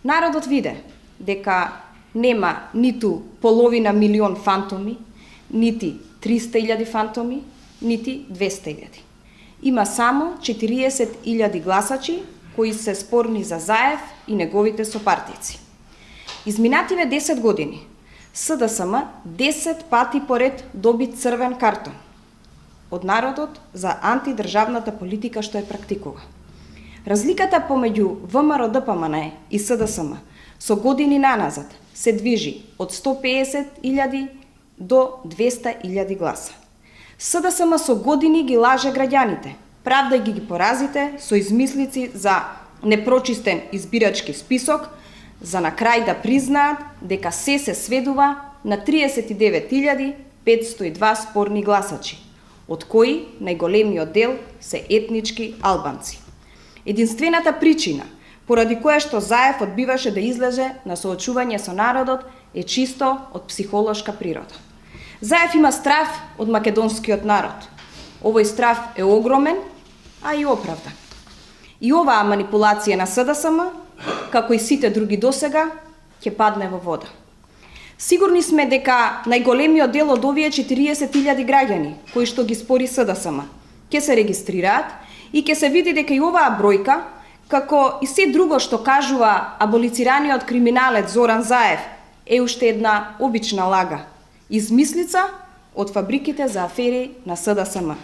Народот виде дека нема ниту половина милион фантоми, нити 300.000 фантоми, нити 200.000. Има само 40.000 гласачи кои се спорни за Заев и неговите сопартици. Изминативе 10 години СДСМ 10 пати поред доби црвен картон од народот за антидржавната политика што ја практикува. Разликата помеѓу ВМРО-ДПМНЕ и СДСМ со години наназад се движи од 150.000 до 200.000 гласа. СДСМ со години ги лаже граѓаните, правдајќи ги поразите со измислици за непрочистен избирачки список, за на крај да признаат дека се сведува на 39.502 спорни гласачи, од кои најголемиот дел се етнички албанци. Единствената причина поради која што Заев одбиваше да излезе на соочување со народот е чисто од психолошка природа. Заев има страв од македонскиот народ. Овој страв е огромен, а и оправдан. И оваа манипулација на СДСМ, како и сите други досега, ќе падне во вода. Сигурни сме дека најголемиот дел од овие 40.000 граѓани, кои што ги спори СДСМ, ќе се регистрираат и ќе се види дека и оваа бројка, како и се друго што кажува аболицираниот криминалец Зоран Заев, е уште една обична лага, измислица од фабриките за афери на СДСМ.